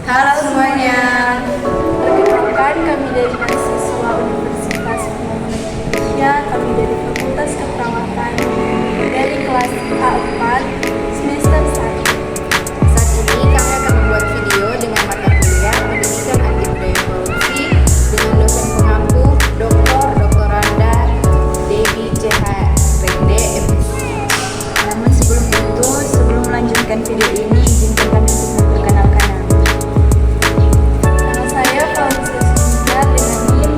Halo semuanya, perkenalkan kami dari mahasiswa Universitas Pembangunan Indonesia, kami dari Fakultas Keperawatan dari kelas A4 semester 1. Saat ini kami akan membuat video dengan mata kuliah Pendidikan Anti Budaya Korupsi dengan dosen pengampu Dr. Randa Dewi CH Rende MSc. Namun sebelum melanjutkan video ini, izinkan kami untuk memperkenalkan nama. Nama saya Fauzi Sinja dengan NIM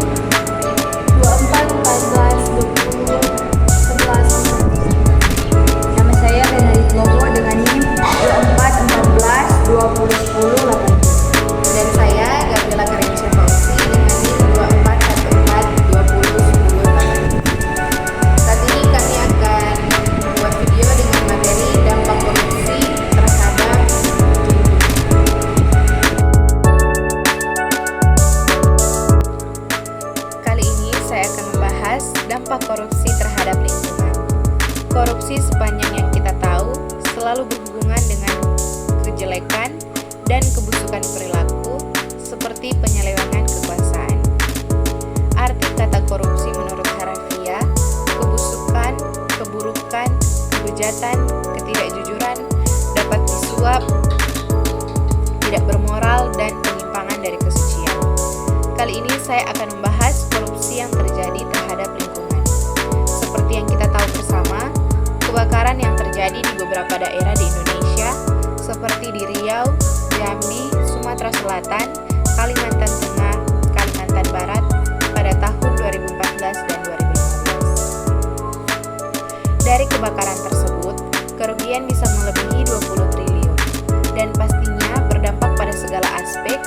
24142011. Nama saya Renalid Bobo dengan NIM 2414201018. Dan saya Gabriela Karenisha Fauzi dengan NIM 2414201018. Saat ini kami akan membuat video dengan materi dampak korupsi terhadap Kali ini saya akan membahas dampak korupsi terhadap lingkungan. Korupsi sepanjang yang kita tahu selalu berhubungan dengan kejelekan dan kebusukan perilaku seperti penyelewengan kekuasaan. Arti kata korupsi menurut harafiah, kebusukan, keburukan, kebejatan, ketidakjujuran, dapat disuap, tidak bermoral, dan penyimpangan dari kesucian. Kali ini saya akan membahas korupsi yang terjadi terhadap lingkungan. Seperti yang kita tahu bersama, kebakaran yang terjadi di beberapa daerah di Indonesia seperti di Riau, Jambi, Sumatera Selatan, Kalimantan Tengah, Kalimantan Barat pada tahun 2014 dan 2015. Dari kebakaran tersebut, kerugian bisa melebihi 20 triliun dan pastinya berdampak pada segala aspek,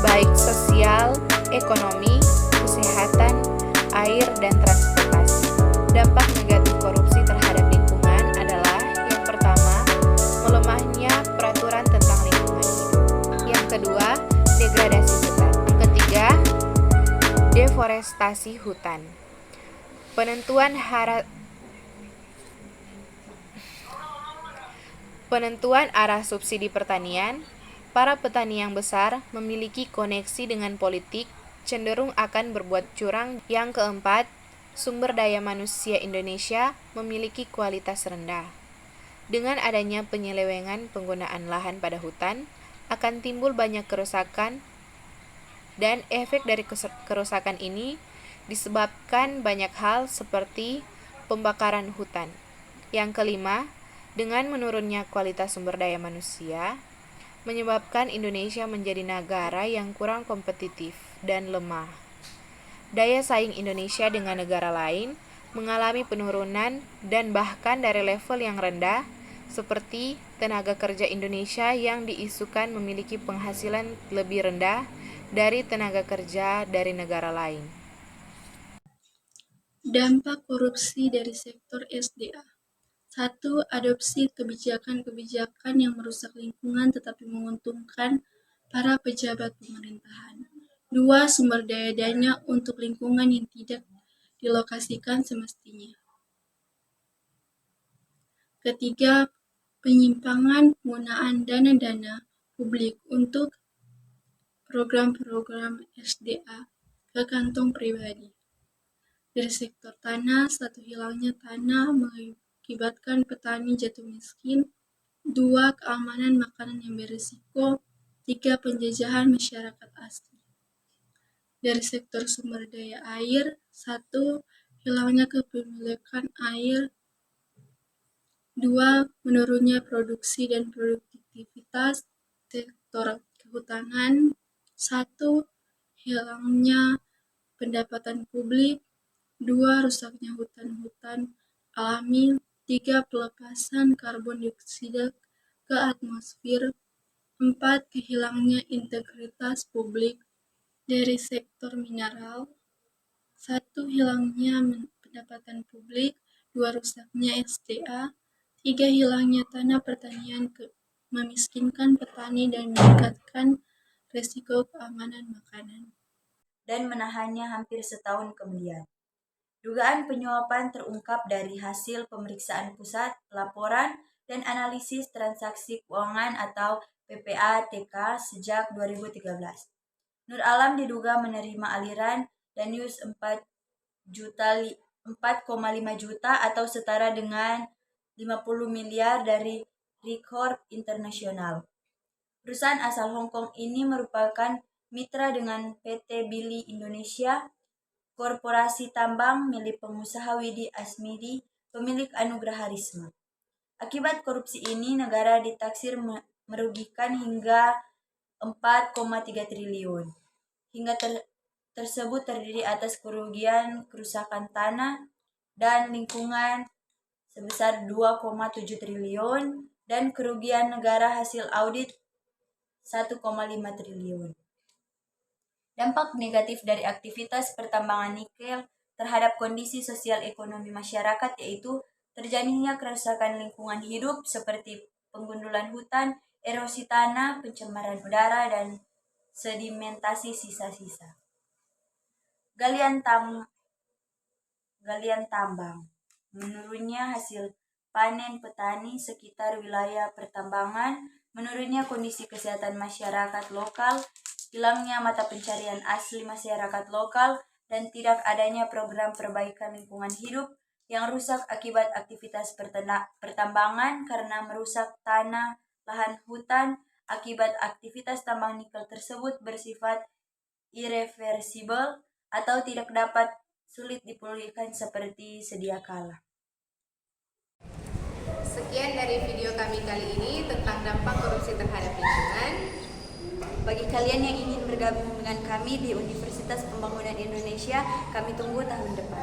baik sosial, ekonomi, kesehatan, air, dan transportasi. Dampak negatif korupsi terhadap lingkungan adalah yang pertama, melemahnya peraturan tentang lingkungan hidup. Yang kedua, degradasi hutan. Yang ketiga, deforestasi hutan. Penentuan arah subsidi pertanian. Para petani yang besar memiliki koneksi dengan politik, cenderung akan berbuat curang. Yang keempat, sumber daya manusia Indonesia memiliki kualitas rendah. Dengan adanya penyelewengan penggunaan lahan pada hutan, akan timbul banyak kerusakan, dan efek dari kerusakan ini disebabkan banyak hal seperti pembakaran hutan. Yang kelima, dengan menurunnya kualitas sumber daya manusia, menyebabkan Indonesia menjadi negara yang kurang kompetitif dan lemah. Daya saing Indonesia dengan negara lain mengalami penurunan dan bahkan dari level yang rendah, seperti tenaga kerja Indonesia yang diisukan memiliki penghasilan lebih rendah dari tenaga kerja dari negara lain. Dampak korupsi dari sektor SDA. 1. Adopsi kebijakan-kebijakan yang merusak lingkungan tetapi menguntungkan para pejabat pemerintahan. 2. Sumber daya untuk lingkungan yang tidak dilokasikan semestinya. Ketiga, penyimpangan penggunaan dana-dana publik untuk program-program SDA ke kantong pribadi. Dari sektor tanah, 1. Hilangnya tanah mengakibatkan petani jatuh miskin. 2. Keamanan makanan yang berisiko. 3. Penjajahan masyarakat asli. Dari sektor sumber daya air, 1. Hilangnya kepemilikan air. 2. Menurunnya produksi dan produktivitas sektor kehutanan. 1. Hilangnya pendapatan publik. 2. Rusaknya hutan-hutan alami. 3. Pelepasan karbon dioksida ke atmosfer. 4. Kehilangannya integritas publik. Dari sektor mineral, 1. Hilangnya pendapatan publik. 2. Rusaknya SDA. 3. Hilangnya tanah pertanian memiskinkan petani dan meningkatkan risiko keamanan makanan. Dan menahannya hampir setahun kemudian. Dugaan penyuapan terungkap dari hasil pemeriksaan pusat, laporan, dan analisis transaksi keuangan atau PPATK sejak 2013. Nur Alam diduga menerima aliran Danius 4,5 juta atau setara dengan 50 miliar dari Record Internasional. Perusahaan asal Hong Kong ini merupakan mitra dengan PT Billy Indonesia, korporasi tambang milik pengusaha Widi Asmidi, pemilik Anugerah Risma. Akibat korupsi ini, negara ditaksir merugikan hingga 4,3 triliun. Hingga tersebut terdiri atas kerugian kerusakan tanah dan lingkungan sebesar 2,7 triliun dan kerugian negara hasil audit 1,5 triliun. Dampak negatif dari aktivitas pertambangan nikel terhadap kondisi sosial ekonomi masyarakat yaitu terjadinya kerusakan lingkungan hidup seperti penggundulan hutan, erosi tanah, pencemaran udara, dan sedimentasi sisa-sisa. Galian tambang. Menurunnya hasil panen petani sekitar wilayah pertambangan, menurunnya kondisi kesehatan masyarakat lokal, hilangnya mata pencarian asli masyarakat lokal, dan tidak adanya program perbaikan lingkungan hidup yang rusak akibat aktivitas pertambangan karena merusak tanah, lahan hutan. Akibat aktivitas tambang nikel tersebut bersifat irreversibel atau tidak dapat sulit dipulihkan seperti sedia kala. Sekian dari video kami kali ini tentang dampak korupsi terhadap lingkungan. Bagi kalian yang ingin bergabung dengan kami di Universitas Pembangunan Indonesia, kami tunggu tahun depan.